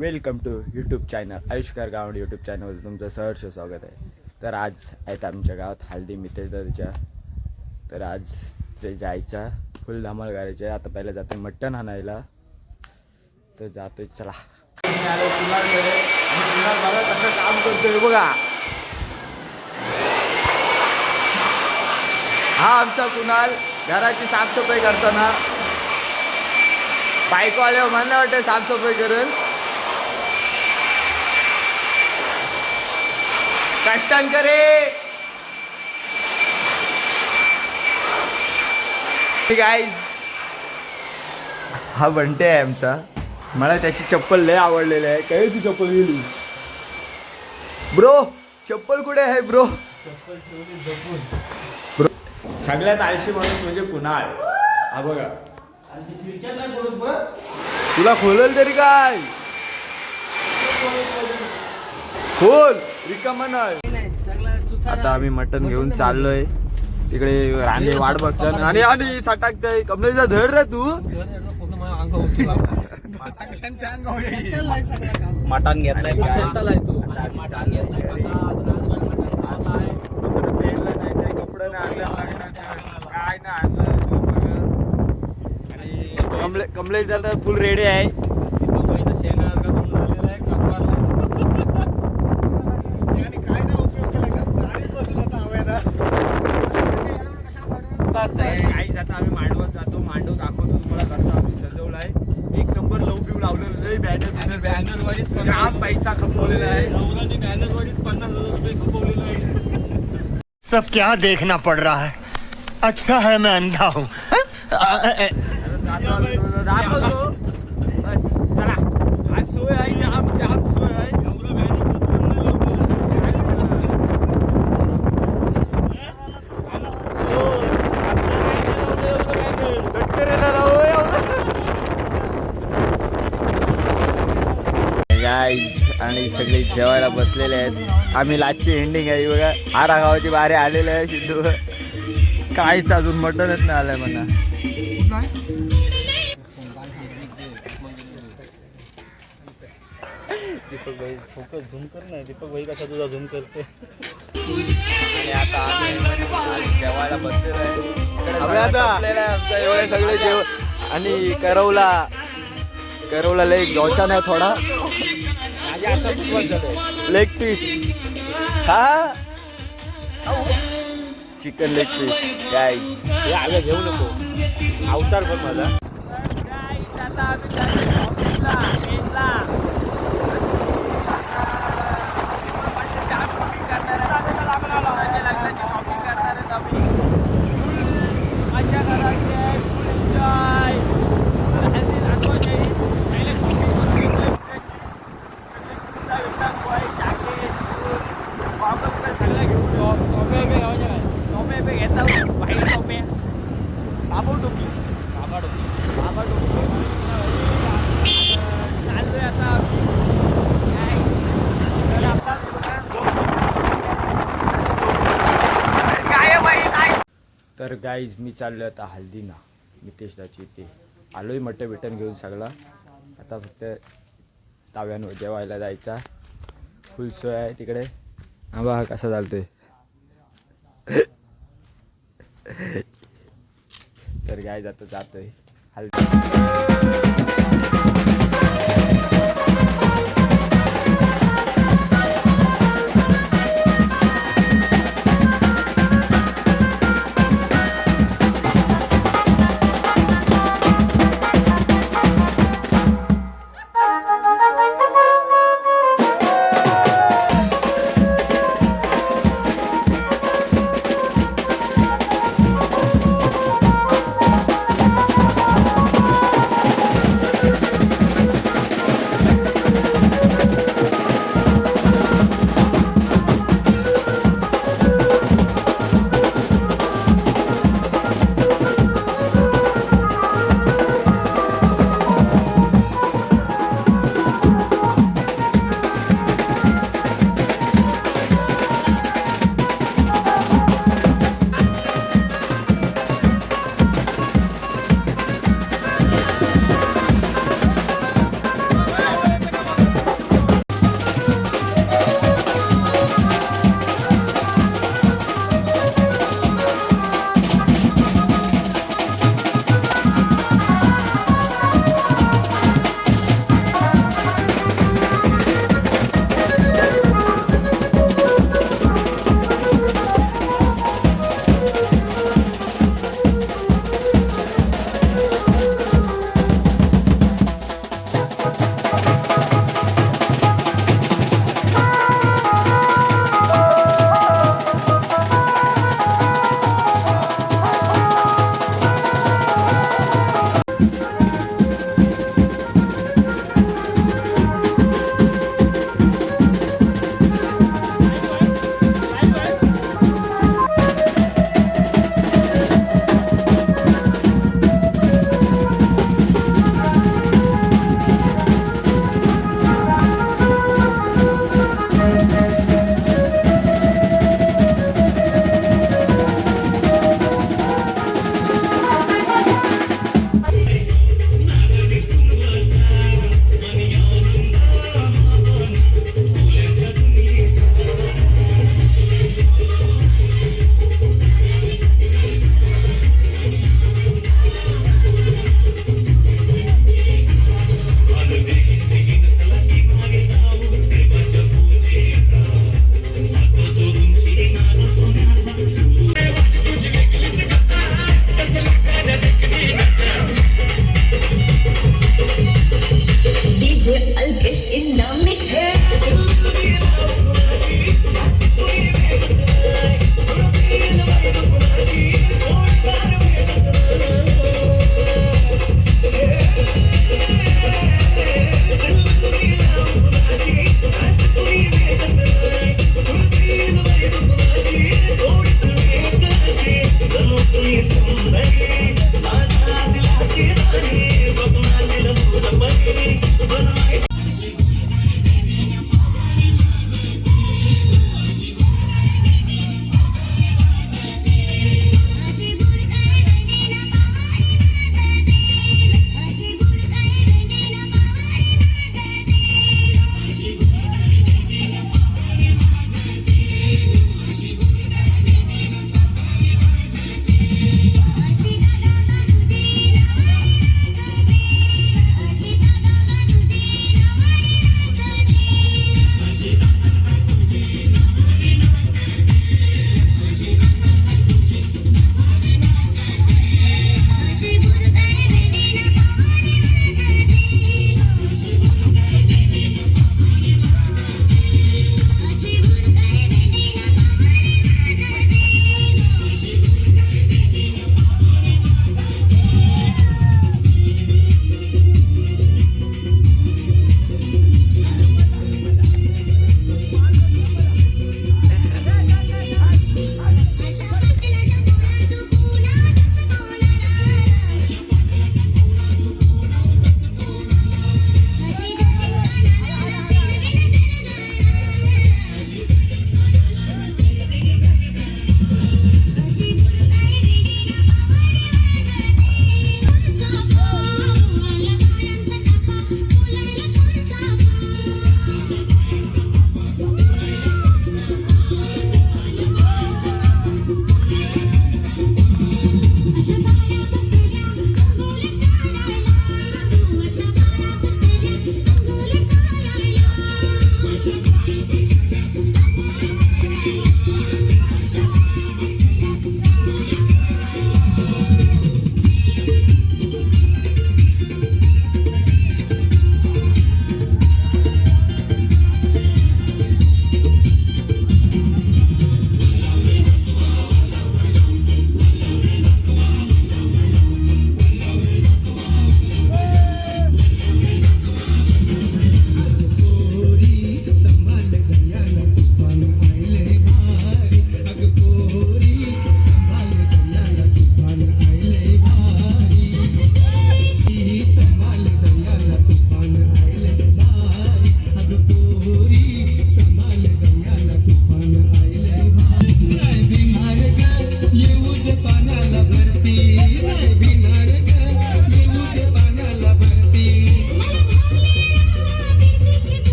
Welcome to YouTube channel Ayushkar Gawande YouTube चॅनलवर तुमचं सहर्ष स्वागत आहे. तर आज आहेत आमच्या गावात हल्दी मितेशदारीच्या. तर आज ते जायचा फुल धमाल करायचे. आता पहिलं जाते मटण आणायला. तर जातोय चला. आलो कुणालकडे आणि कुणाल बघा कसं काम करतोय बघा. हा आमचा कुणाल घराची साफसफाई करताना बायको आल्यावर मला वाटतं साफसफाई करेल. कष्टन करे गाईज. हा बंटे आहे आमचा. मला त्याची चप्पल लय आवडलेली आहे. काय ती चप्पल गेली ब्रो? चप्पल कुठे आहे ब्रो? ब्रो सगळ्यात आळशी माणूस म्हणजे कुणाल. हा बघा तुला खोलल तरी काय खोल रिकामा नाही. आता आम्ही मटण घेऊन चाललोय तिकडे. राणे वाट बघतात आणि आणि सटाकताय. कमलेचा धर रे तू. मटण घेतलाय कपडे काय ना आणलं. आणि कमलेश दादा फुल रेडी आहे. काहीच आता आम्ही मांडवत जातो. मांडव दाखवतो तुम्हाला कसं आम्ही सजवलं आहे. एक नंबर लव बिव लावलेलं आहे. बॅनर वरीच पैसा खपवलेला आहे. बॅनर वरीच 50,000 रुपये खपवलेलं आहे. सब क्या देखना पड़ रहा है. अच्छा है मैं अंधा हूँ. दाखवतो बस चला. आज सोय आहे. जाम सोय आहे. गाईज आणि सगळे जेवायला बसलेले आहेत. आम्ही लाचची एंडिंग आहे बघा. आरा गावाची बारे आलेले आहे. सिद्धू काहीच अजून मटणच नाही आलंय म्हणा. दीपक भाई फोकस झूम कर ना. दीपक भाई कसा तुझा झूम करते. आणि आता आम्ही जेवायला बसलेलो आहे. आमचं एवढे सगळे जेवण. आणि करवला लेग डोसा नाही थोडा लेग पीस. हा चिकन लेग पीस गाईस. हे आव्या घेऊ नको. अवतार पण माझा. तर गाईज मी चाललो आता हल्दीना मितेशदाची. ते आलोय मटण बिटन घेऊन सगळा. आता फक्त ताव्यानं जेवायला जायचा. फुल सोय आहे तिकडे. हा बघा कसा चालतोय. तर गाईज आता जातोय हल्दी.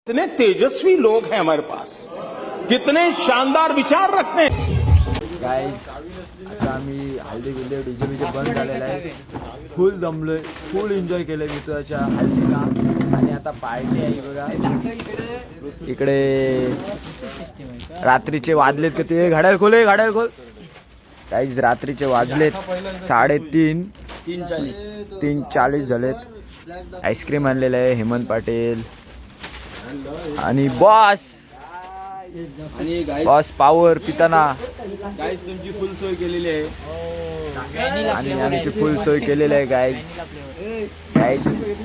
कितने तेजस्वी लोग हैं हमारे पास, कितने शानदार विचार रखते हैं. गाईज आता आम्ही हल्दी बिल्दी डीजे बीजे बंद झालेला आहे. फुल दमलोय, फुल एन्जॉय केलंय मी तुझ्या हल्दीला. आणि आता पार्टी आहे बघा इकडे. रात्रीचे वाजलेत किती? घड्याळ खोल, घड्याळ खोल. गाईज रात्रीचे वाजलेत 3:40 झालेत. आईस्क्रीम आणलेलं आहे हेमंत पाटील आणि बॉस पॉवर पिताना. गाईस तुमची फुल सोय केलेली आहे. आणि आमची फुल सोय केलेली आहे गाईज.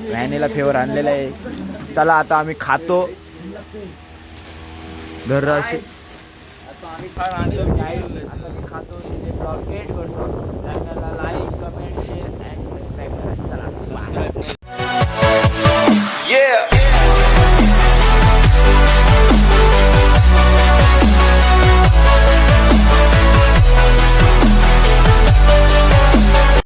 व्हॅनिला फ्लेवर आणलेला आहे. चला आता आम्ही खातो. धरराशी आता मी खातो. ब्लॉग एंड करतो. चॅनलला like comment share and subscribe करा. चला.